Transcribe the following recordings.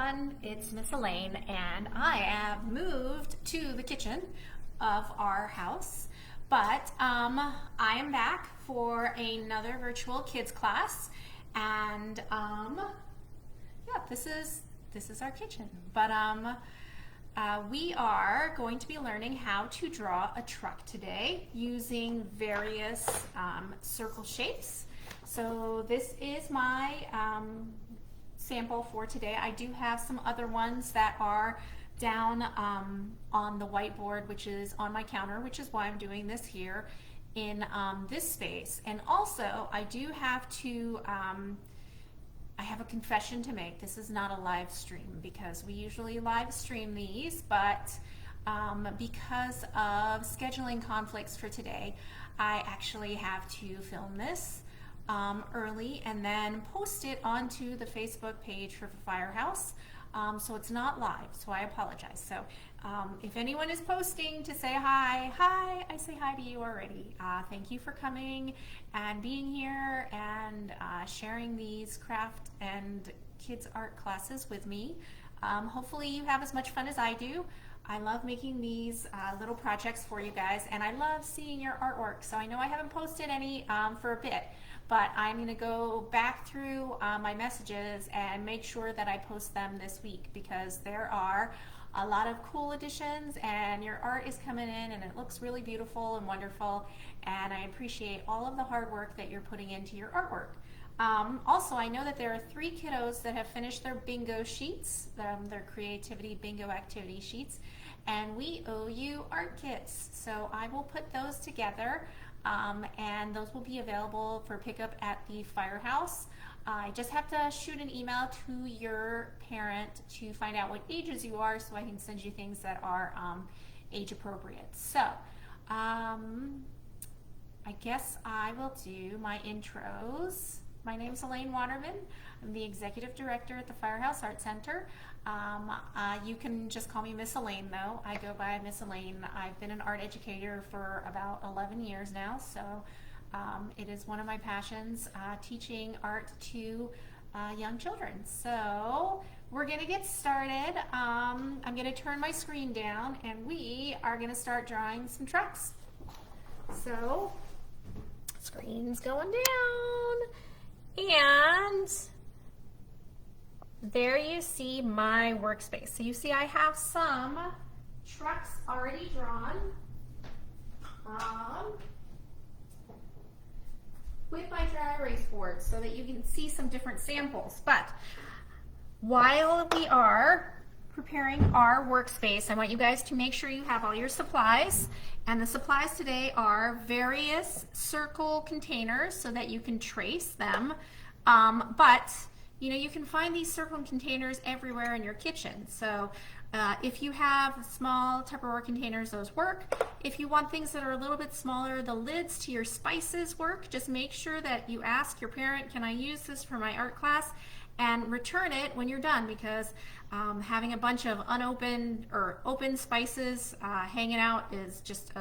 everyone, it's Miss Elaine, and I have moved to the kitchen of our house, but I am back for another virtual kids class, and yeah, this is our kitchen, but we are going to be learning how to draw a truck today using various circle shapes. So this is my sample for today. I do have some other ones that are down on the whiteboard, which is on my counter, which is why I'm doing this here in this space. And also I do have to I have a confession to make. This is not a live stream because we usually live stream these, but because of scheduling conflicts for today, I actually have to film this early and then post it onto the Facebook page for Firehouse. So it's not live, so I apologize. So if anyone is posting to say hi, I say hi to you already. Thank you for coming and being here and sharing these craft and kids art classes with me. Hopefully you have as much fun as I do. I love making these little projects for you guys, and I love seeing your artwork. So I know I haven't posted any for a bit, but I'm going to go back through my messages and make sure that I post them this week because there are a lot of cool additions and your art is coming in and it looks really beautiful and wonderful, and I appreciate all of the hard work that you're putting into your artwork. Also, I know that there are 3 kiddos that have finished their bingo sheets, their creativity bingo activity sheets, and we owe you art kits. So I will put those together and those will be available for pickup at the Firehouse. I just have to shoot an email to your parent to find out what ages you are so I can send you things that are age appropriate. So I guess I will do my intros. My name is Elaine Waterman. I'm the Executive Director at the Firehouse Art Center. You can just call me Miss Elaine though. I go by Miss Elaine. I've been an art educator for about 11 years now, so it is one of my passions, teaching art to young children. So we're gonna get started. I'm gonna turn my screen down and we are gonna start drawing some trucks. So, screen's going down. And there you see my workspace. So you see I have some trucks already drawn with my dry erase board so that you can see some different samples. But while we are preparing our workspace, I want you guys to make sure you have all your supplies. And the supplies today are various circle containers so that you can trace them. But you know, you can find these circle containers everywhere in your kitchen. So if you have small Tupperware containers, those work. If you want things that are a little bit smaller, the lids to your spices work. Just make sure that you ask your parent, can I use this for my art class? And return it when you're done, because having a bunch of unopened or open spices hanging out is just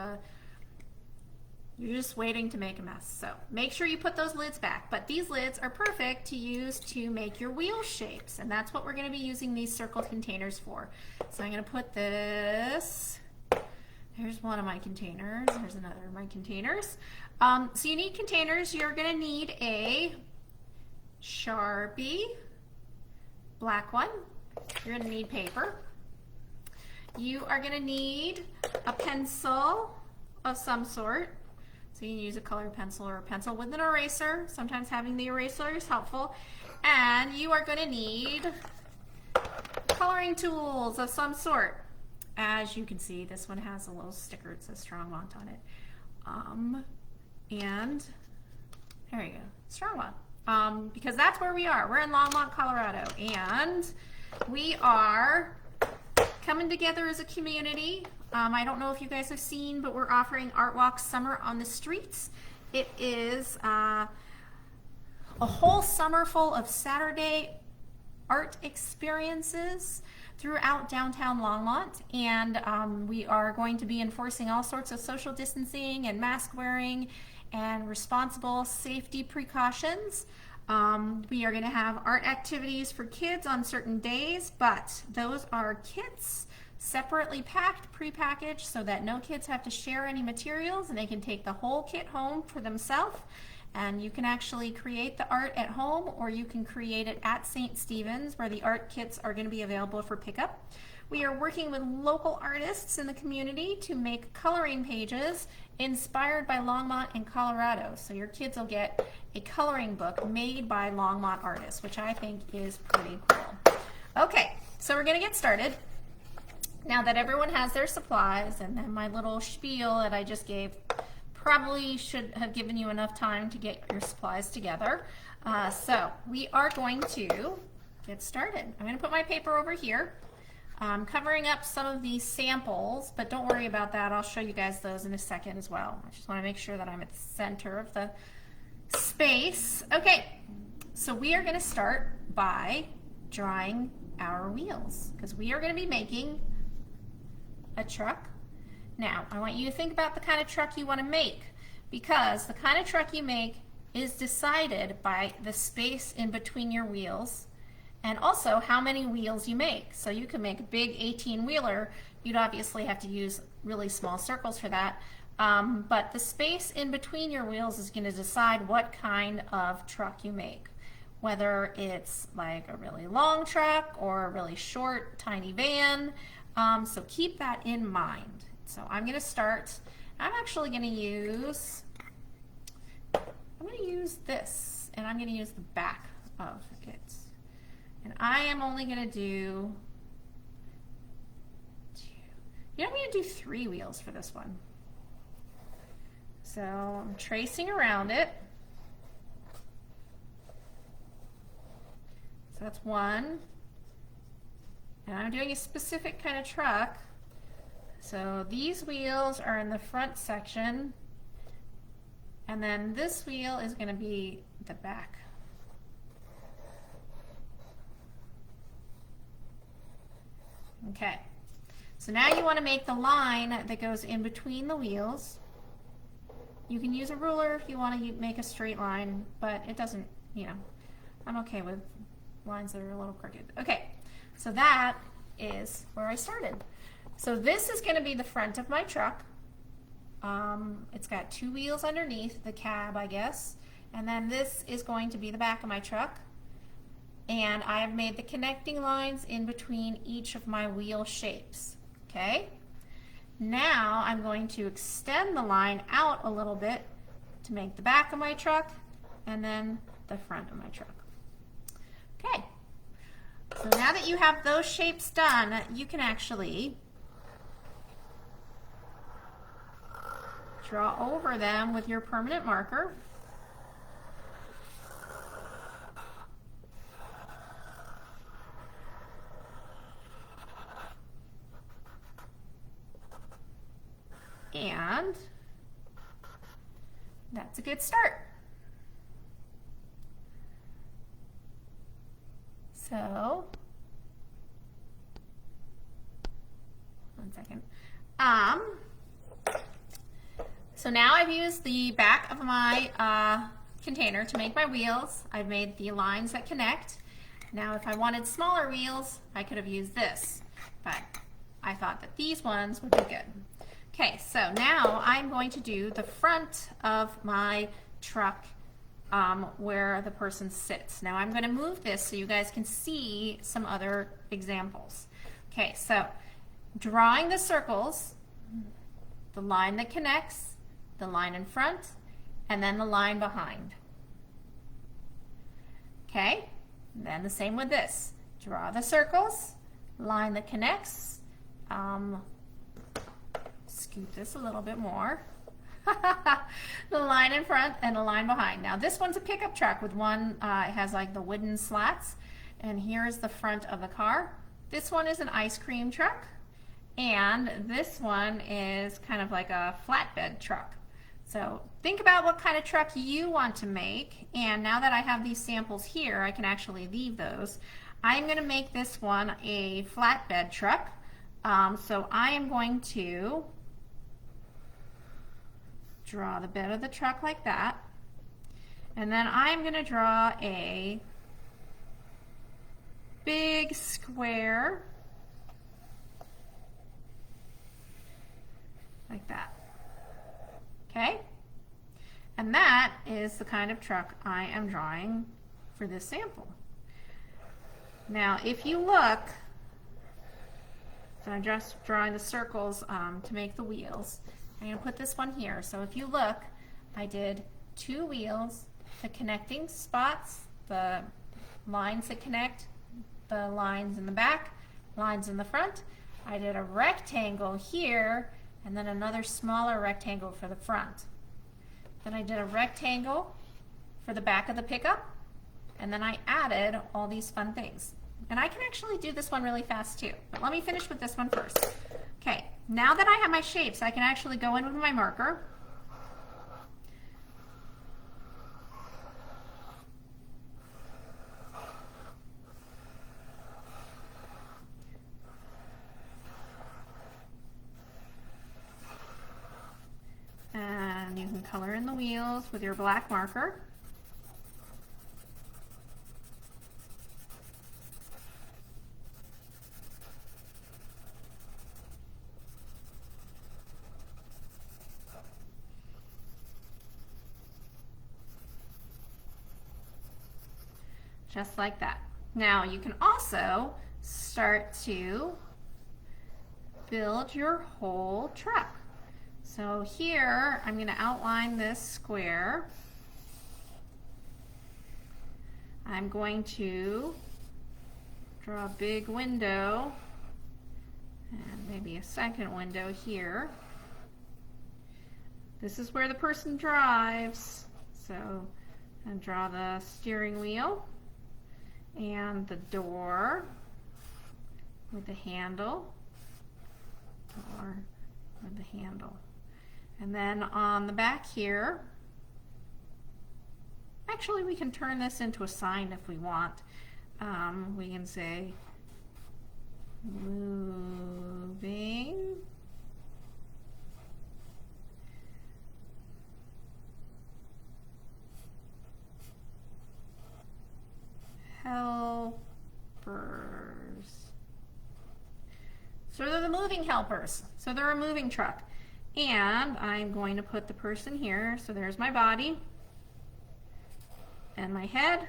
you're just waiting to make a mess. So make sure you put those lids back. But these lids are perfect to use to make your wheel shapes, and that's what we're going to be using these circle containers for. So I'm going to put this. Here's one of my containers. Here's another of my containers. So you need containers. You're going to need a Sharpie, black one. You're going to need paper. You are going to need a pencil of some sort. So you can use a colored pencil or a pencil with an eraser. Sometimes having the eraser is helpful. And you are going to need coloring tools of some sort. As you can see, this one has a little sticker. It says Strongmont on it. And there you go, Strongmont. Because that's where we are. We're in Longmont, Colorado, and we are coming together as a community. I don't know if you guys have seen, but we're offering Art Walk Summer on the Streets. It is a whole summer full of Saturday art experiences throughout downtown Longmont, and we are going to be enforcing all sorts of social distancing and mask wearing and responsible safety precautions. We are going to have art activities for kids on certain days, but those are kits separately packed, pre-packaged, so that no kids have to share any materials and they can take the whole kit home for themselves. And you can actually create the art at home, or you can create it at St. Stephen's, where the art kits are going to be available for pickup. We are working with local artists in the community to make coloring pages inspired by Longmont and Colorado. So your kids will get a coloring book made by Longmont artists, which I think is pretty cool. Okay, so we're going to get started. Now that everyone has their supplies, and then my little spiel that I just gave probably should have given you enough time to get your supplies together. So we are going to get started. I'm going to put my paper over here. I'm covering up some of these samples, but don't worry about that. I'll show you guys those in a second as well. I just want to make sure that I'm at the center of the space. Okay, so we are going to start by drawing our wheels, because we are going to be making a truck. Now, I want you to think about the kind of truck you want to make, because the kind of truck you make is decided by the space in between your wheels and also how many wheels you make. So you can make a big 18-wheeler. You'd obviously have to use really small circles for that. But the space in between your wheels is going to decide what kind of truck you make, whether it's like a really long truck or a really short, tiny van. So keep that in mind. So I'm going to start. I'm actually going to use, this, and I'm going to use the back of it. And I am only going to do I'm going to do 3 wheels for this one. So I'm tracing around it. So that's 1. And I'm doing a specific kind of truck. So these wheels are in the front section, and then this wheel is going to be the back. Okay, so now you want to make the line that goes in between the wheels. You can use a ruler if you want to make a straight line, but it doesn't, I'm okay with lines that are a little crooked. Okay, so that is where I started. So this is going to be the front of my truck. It's got 2 wheels underneath, the cab, I guess. And then this is going to be the back of my truck. And I have made the connecting lines in between each of my wheel shapes. Okay? Now I'm going to extend the line out a little bit to make the back of my truck and then the front of my truck. Okay. So now that you have those shapes done, you can actually draw over them with your permanent marker. And that's a good start. So, one second. So now I've used the back of my container to make my wheels. I've made the lines that connect. Now if I wanted smaller wheels, I could have used this, but I thought that these ones would be good. Okay, so now I'm going to do the front of my truck where the person sits. Now I'm going to move this so you guys can see some other examples. Okay, so drawing the circles, the line that connects, the line in front, and then the line behind. Okay, and then the same with this. Draw the circles, line that connects, scoot this a little bit more. The line in front and the line behind. Now this one's a pickup truck with one, it has like the wooden slats, and here's the front of the car. This one is an ice cream truck, and this one is kind of like a flatbed truck. So think about what kind of truck you want to make, and now that I have these samples here, I can actually leave those. I'm going to make this one a flatbed truck. So I am going to draw the bed of the truck like that, And then I'm going to draw a big square like that. Okay? And that is the kind of truck I am drawing for this sample. Now, if you look, so I'm just drawing the circles to make the wheels. I'm going to put this one here. So if you look, I did 2 wheels, the connecting spots, the lines that connect, the lines in the back, lines in the front. I did a rectangle here, and then another smaller rectangle for the front. Then I did a rectangle for the back of the pickup, and then I added all these fun things. And I can actually do this one really fast too, but let me finish with this one first. Okay, now that I have my shapes, I can actually go in with my marker. And you can color in the wheels with your black marker. Just like that. Now you can also start to build your whole truck. So here I'm going to outline this square. I'm going to draw a big window and maybe a second window here. This is where the person drives. So I'm draw the steering wheel and the door with the handle, door with the handle. And then on the back here, actually we can turn this into a sign if we want. We can say moving helpers. So they're the moving helpers. So they're a moving truck. And I'm going to put the person here. So there's my body and my head.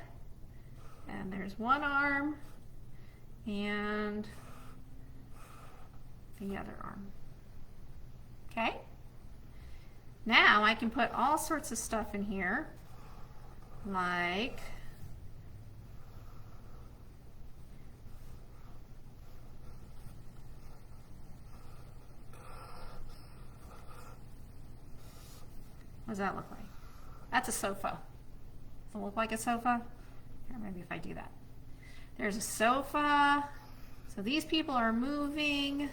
And there's one arm and the other arm. Okay? Now I can put all sorts of stuff in here, like what does that look like? That's a sofa. Does it look like a sofa? Here, maybe if I do that. There's a sofa. So these people are moving.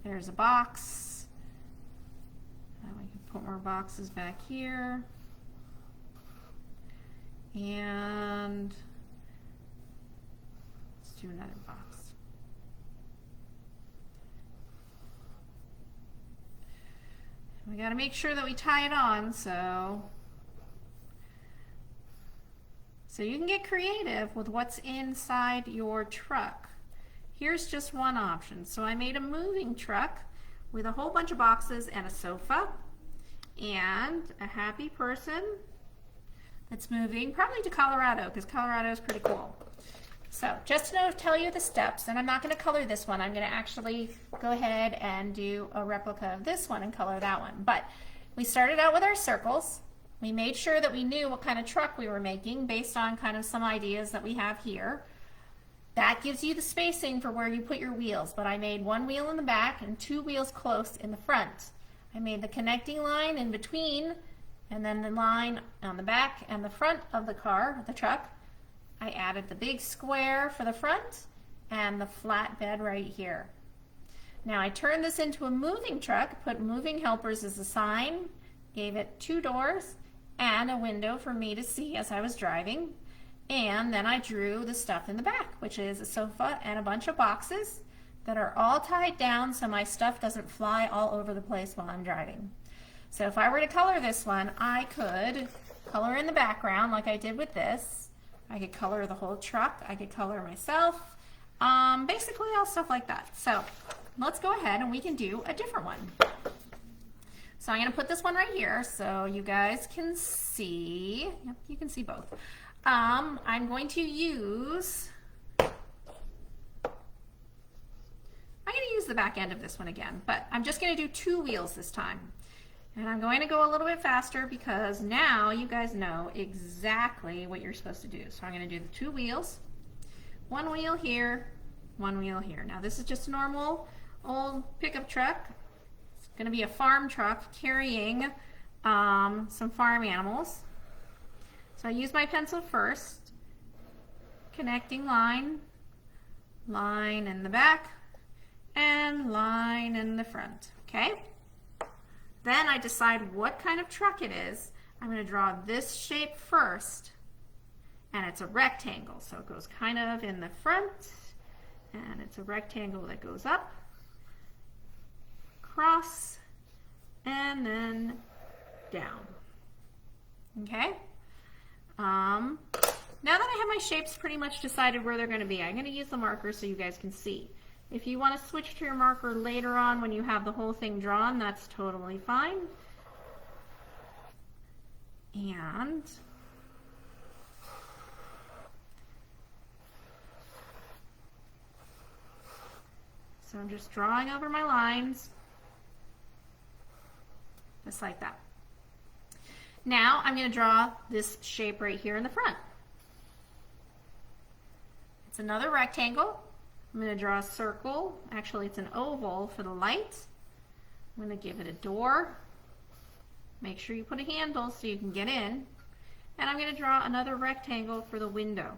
There's a box. And we can put more boxes back here. And let's do another box. We got to make sure that we tie it on, so you can get creative with what's inside your truck. Here's just one option. So I made a moving truck with a whole bunch of boxes and a sofa and a happy person that's moving, probably to Colorado, because Colorado is pretty cool. So just to tell you the steps, and I'm not going to color this one, I'm going to actually go ahead and do a replica of this one and color that one. But we started out with our circles. We made sure that we knew what kind of truck we were making based on kind of some ideas that we have here. That gives you the spacing for where you put your wheels, but I made one wheel in the back and 2 wheels close in the front. I made the connecting line in between, and then the line on the back and the front of the car, the truck. I added the big square for the front and the flat bed right here. Now I turned this into a moving truck, put moving helpers as a sign, gave it 2 doors and a window for me to see as I was driving. And then I drew the stuff in the back, which is a sofa and a bunch of boxes that are all tied down so my stuff doesn't fly all over the place while I'm driving. So if I were to color this one, I could color in the background like I did with this. I could color the whole truck. I could color myself. Basically all stuff like that. So let's go ahead and we can do a different one. So I'm going to put this one right here so you guys can see. Yep, you can see both. I'm going to use the back end of this one again, but I'm just going to do 2 wheels this time. And I'm going to go a little bit faster because now you guys know exactly what you're supposed to do. So I'm going to do the 2 wheels. 1 wheel here, 1 wheel here. Now this is just a normal old pickup truck. It's going to be a farm truck carrying some farm animals. So I use my pencil first, connecting line, line in the back, and line in the front, okay? Then I decide what kind of truck it is. I'm going to draw this shape first, and it's a rectangle, so it goes kind of in the front, and it's a rectangle that goes up, across, and then down, okay? Now that I have my shapes pretty much decided where they're going to be, I'm going to use the marker so you guys can see. If you want to switch to your marker later on when you have the whole thing drawn, that's totally fine. And so I'm just drawing over my lines, just like that. Now I'm going to draw this shape right here in the front. It's another rectangle. I'm going to draw a circle. Actually, it's an oval for the light. I'm going to give it a door. Make sure you put a handle so you can get in. And I'm going to draw another rectangle for the window.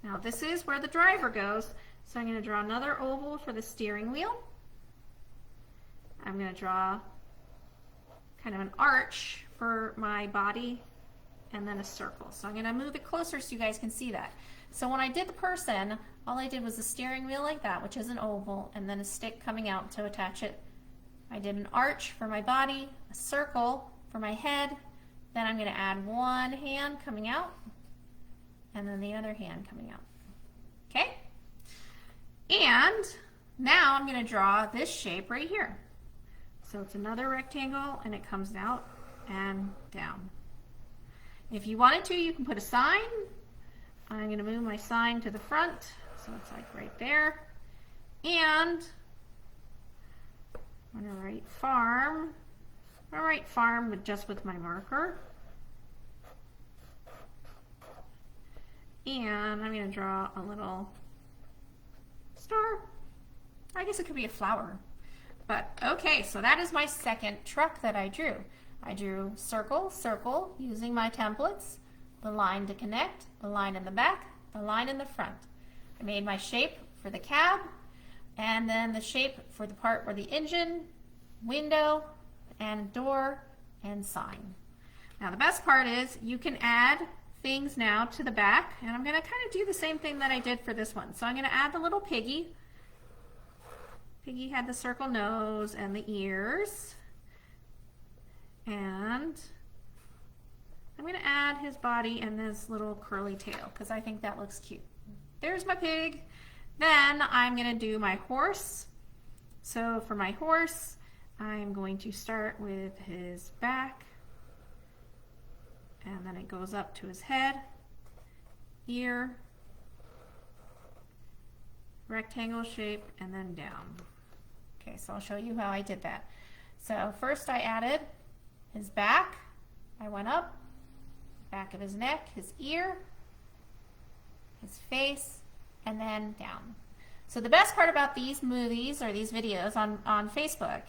Now this is where the driver goes, so I'm going to draw another oval for the steering wheel. I'm going to draw kind of an arch for my body and then a circle. So I'm going to move it closer so you guys can see that. So when I did the person, all I did was a steering wheel like that, which is an oval, and then a stick coming out to attach it. I did an arch for my body, a circle for my head, then I'm going to add one hand coming out, and then the other hand coming out. Okay? And now I'm going to draw this shape right here. So it's another rectangle, and it comes out and down. If you wanted to, you can put a sign. I'm going to move my sign to the front, so it's like right there. And I'm going to write farm. I'm going to write farm with my marker. And I'm going to draw a little star. I guess it could be a flower. But okay, so that is my second truck that I drew. I drew circle, circle, using my templates, the line to connect, the line in the back, the line in the front. I made my shape for the cab, and then the shape for the part where the engine, window, and door, and sign. Now the best part is you can add things now to the back, and I'm going to kind of do the same thing that I did for this one. So I'm going to add the little piggy. Piggy had the circle nose and the ears. And I'm going to add his body and this little curly tail because I think that looks cute. There's my pig. Then I'm going to do my horse. So for my horse, I'm going to start with his back, and then it goes up to his head, ear, rectangle shape, and then down. Okay, so I'll show you how I did that. So first I added his back. I went up, back of his neck, his ear, his face, and then down. So the best part about these movies or these videos on Facebook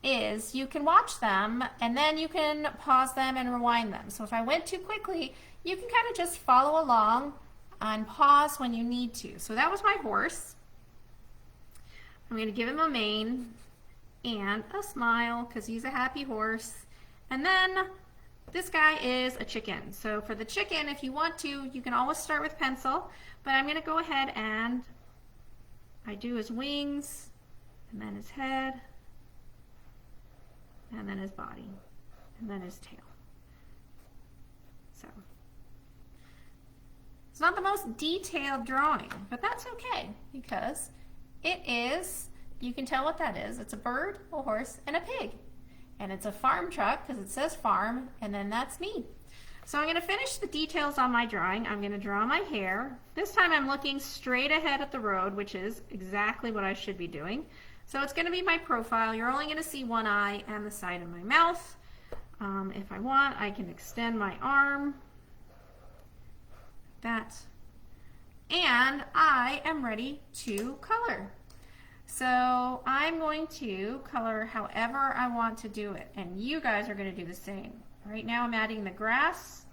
is you can watch them and then you can pause them and rewind them. So if I went too quickly, you can kind of just follow along and pause when you need to. So that was my horse. I'm going to give him a mane and a smile because he's a happy horse. And then this guy is a chicken. So for the chicken, if you want to, you can always start with pencil, but I'm going to go ahead and I do his wings, and then his head, and then his body, and then his tail. It's not the most detailed drawing, but that's okay because it is, you can tell what that is. It's a bird, a horse, and a pig. And it's a farm truck because it says farm, and then that's me. So I'm going to finish the details on my drawing. I'm going to draw my hair. This time I'm looking straight ahead at the road, which is exactly what I should be doing. So it's going to be my profile. You're only going to see one eye and the side of my mouth. If I want, I can extend my arm. That. And I am ready to color. So I'm going to color however I want to do it, and you guys are going to do the same. Right now I'm adding the grass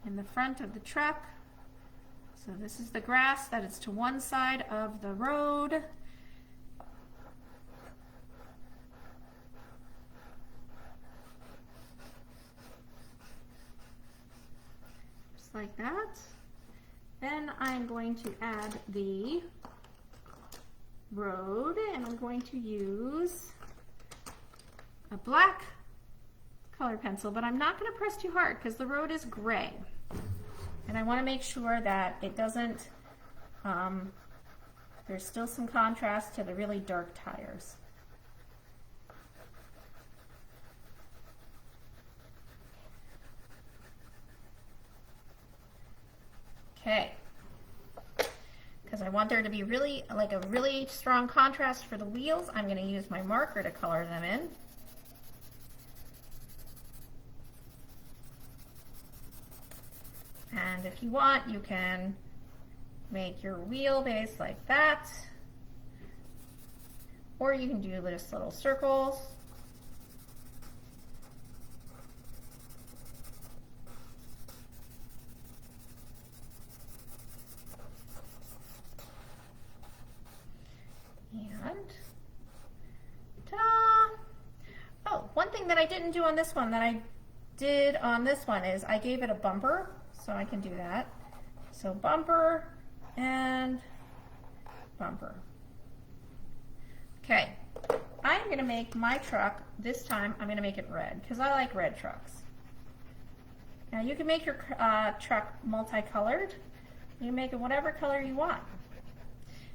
in the front of the truck. So this is the grass that is to one side of the road. Just like that. Then I'm going to add the road, and I'm going to use a black color pencil, but I'm not going to press too hard because the road is gray. And I want to make sure that it doesn't, there's still some contrast to the really dark tires. Okay. Because I want there to be really, like a really strong contrast for the wheels, I'm going to use my marker to color them in. And if you want, you can make your wheelbase like that. Or you can do just little circles. And ta-da! Oh, one thing that I didn't do on this one that I did on this one is I gave it a bumper, so I can do that. So bumper and bumper. Okay, I'm going to make my truck, this time I'm going to make it red because I like red trucks. Now you can make your truck multicolored. You can make it whatever color you want.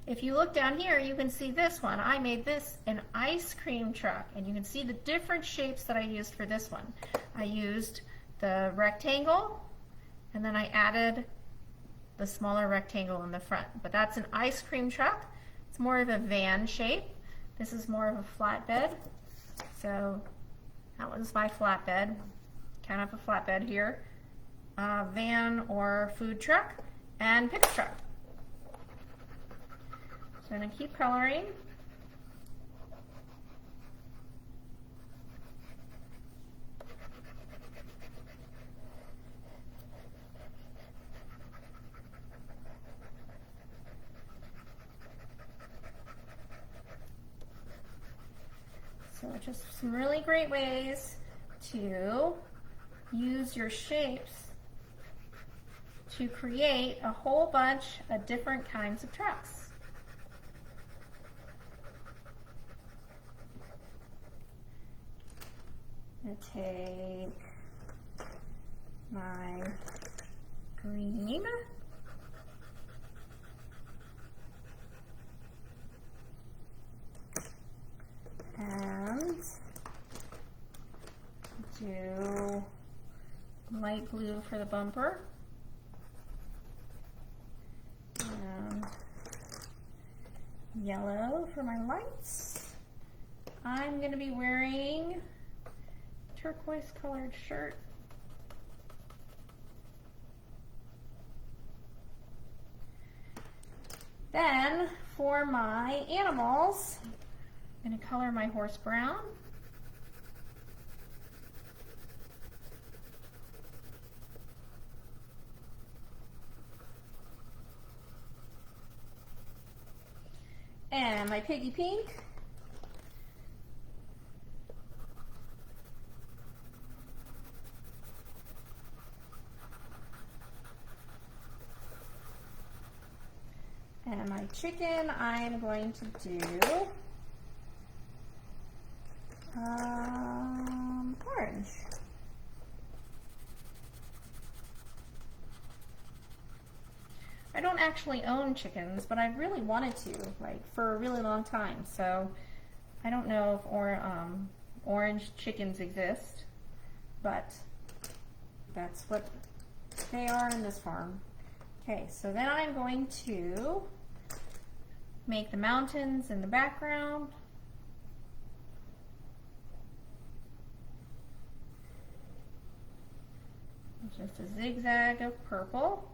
If you look down here, you can see this one. I made this an ice cream truck, and you can see the different shapes that I used for this one. I used the rectangle, and then I added the smaller rectangle in the front. But that's an ice cream truck. It's more of a van shape. This is more of a flatbed. So that was my flatbed. Kind of a flatbed here. Van or food truck, and pickup truck. So I'm going to keep coloring. So just some really great ways to use your shapes to create a whole bunch of different kinds of trucks. I'm going to take my green and do light blue for the bumper and yellow for my lights. I'm going to be wearing turquoise colored shirt. Then for my animals, I'm going to color my horse brown. And my piggy pink. And my chicken, I'm going to do orange. don't actually own chickens, but I really wanted to, like, for a really long time. So I don't know if orange chickens exist, but that's what they are in this farm. Okay, so then I'm going to make the mountains in the background. Just a zigzag of purple,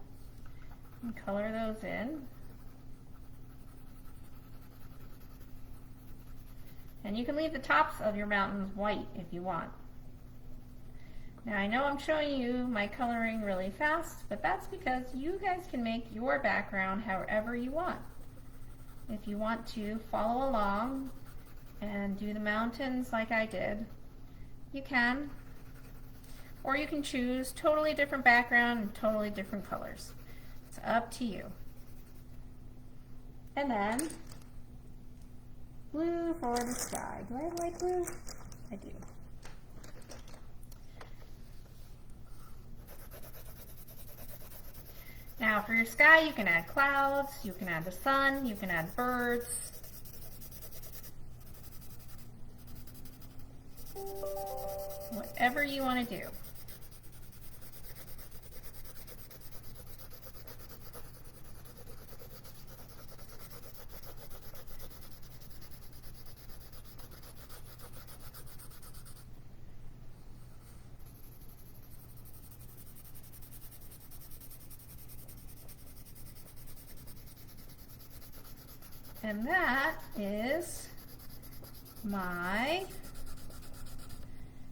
and color those in. And you can leave the tops of your mountains white if you want. Now I know I'm showing you my coloring really fast, but that's because you guys can make your background however you want. If you want to follow along and do the mountains like I did, you can. Or you can choose totally different background and totally different colors. It's up to you. And then blue for the sky. Do I have light blue? I do. Now for your sky, you can add clouds, you can add the sun, you can add birds. Whatever you want to do. And that is my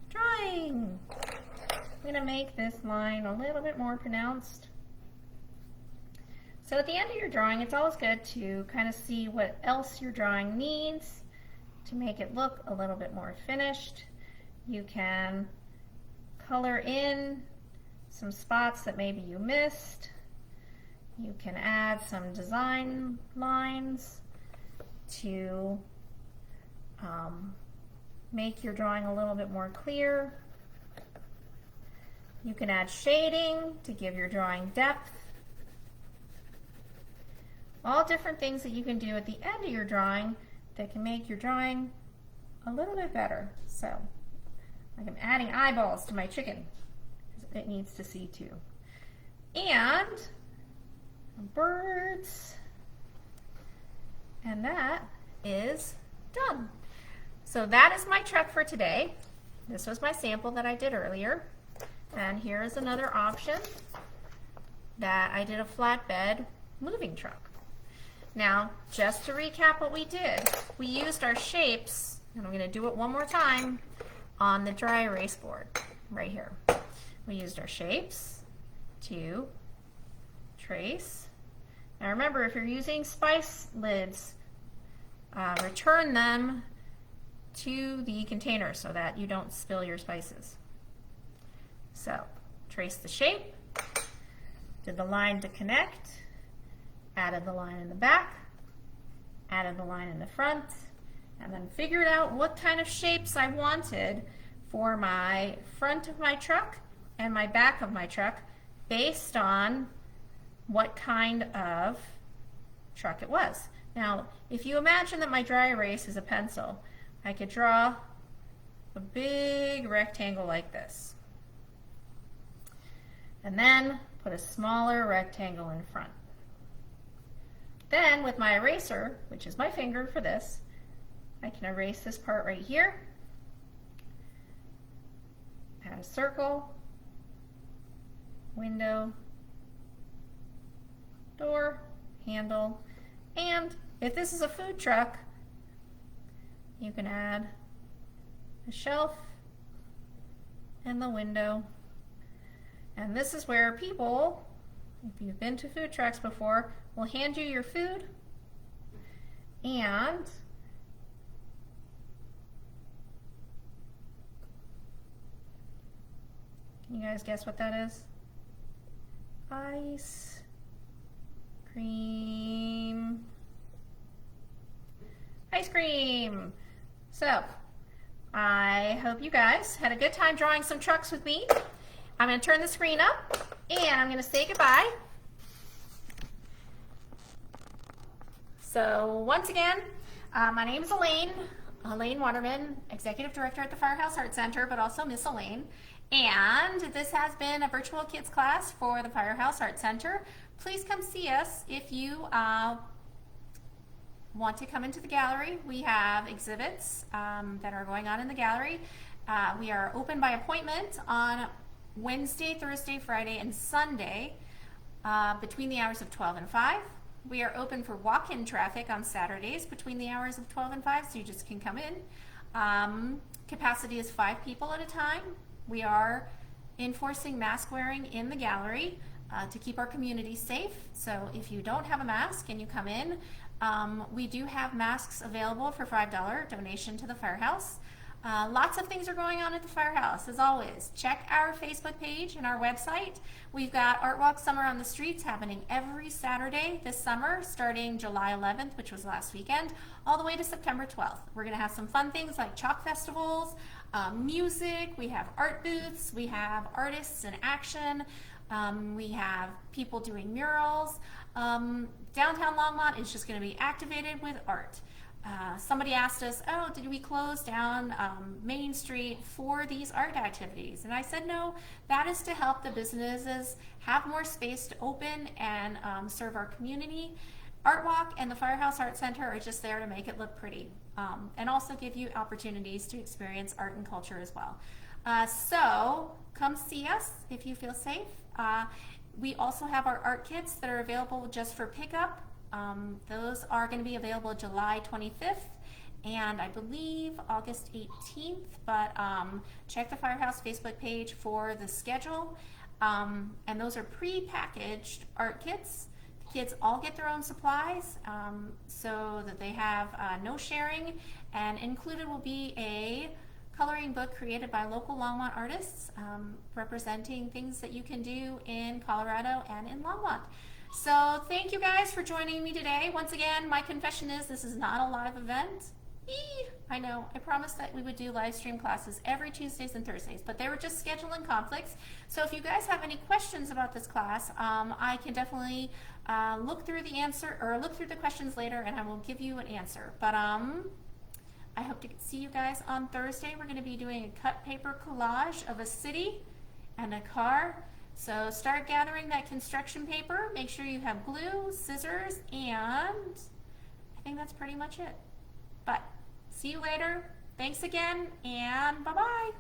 drawing. I'm going to make this line a little bit more pronounced. So at the end of your drawing, it's always good to kind of see what else your drawing needs to make it look a little bit more finished. You can color in some spots that maybe you missed. You can add some design lines to make your drawing a little bit more clear. You can add shading to give your drawing depth. All different things that you can do at the end of your drawing that can make your drawing a little bit better. So, like I'm adding eyeballs to my chicken because it needs to see too. And birds. And that is done. So that is my truck for today. This was my sample that I did earlier. And here is another option that I did a flatbed moving truck. Now, just to recap what we did, we used our shapes, and I'm going to do it one more time, on the dry erase board right here. We used our shapes to trace. Now remember, if you're using spice lids, return them to the container so that you don't spill your spices. So, trace the shape, did the line to connect, added the line in the back, added the line in the front, and then figured out what kind of shapes I wanted for my front of my truck and my back of my truck based on what kind of truck it was. Now, if you imagine that my dry erase is a pencil, I could draw a big rectangle like this. And then put a smaller rectangle in front. Then with my eraser, which is my finger for this, I can erase this part right here, add a circle, window, door, handle, and if this is a food truck, you can add a shelf and the window. And this is where people, if you've been to food trucks before, will hand you your food, and can you guys guess what that is? Ice cream. Ice cream. So, I hope you guys had a good time drawing some trucks with me. I'm going to turn the screen up and I'm going to say goodbye. So once again, my name is Elaine Waterman, Executive Director at the Firehouse Art Center, but also Miss Elaine. And this has been a virtual kids class for the Firehouse Art Center. Please come see us if you want to come into the gallery. We have exhibits that are going on in the gallery. We are open by appointment on Wednesday, Thursday, Friday, and Sunday between the hours of 12 and 5. We are open for walk-in traffic on Saturdays between the hours of 12 and 5, so you just can come in. Capacity is 5 people at a time. We are enforcing mask wearing in the gallery to keep our community safe. So if you don't have a mask and you come in, we do have masks available for $5 donation to the Firehouse. Lots of things are going on at the Firehouse, as always. Check our Facebook page and our website. We've got Art Walk Summer on the Streets happening every Saturday this summer, starting July 11th, which was last weekend, all the way to September 12th. We're going to have some fun things like chalk festivals, music, we have art booths, we have artists in action, we have people doing murals. Downtown Longmont is just going to be activated with art. Somebody asked us, oh, did we close down Main Street for these art activities? And I said, no, that is to help the businesses have more space to open and serve our community. Art Walk and the Firehouse Art Center are just there to make it look pretty and also give you opportunities to experience art and culture as well. So come see us if you feel safe. We also have our art kits that are available just for pickup. Those are going to be available July 25th and I believe August 18th, but check the Firehouse Facebook page for the schedule. And those are pre-packaged art kits. The kids all get their own supplies so that they have no sharing, and included will be a coloring book created by local Longmont artists representing things that you can do in Colorado and in Longmont. So thank you guys for joining me today. Once again, my confession is this is not a live event. I know, I promised that we would do live stream classes every Tuesdays and Thursdays, but they were just scheduling conflicts. So if you guys have any questions about this class, I can definitely look through the questions later and I will give you an answer. But I hope to see you guys on Thursday. We're going to be doing a cut paper collage of a city and a car. So start gathering that construction paper. Make sure you have glue, scissors, and I think that's pretty much it. But see you later. Thanks again, and bye-bye.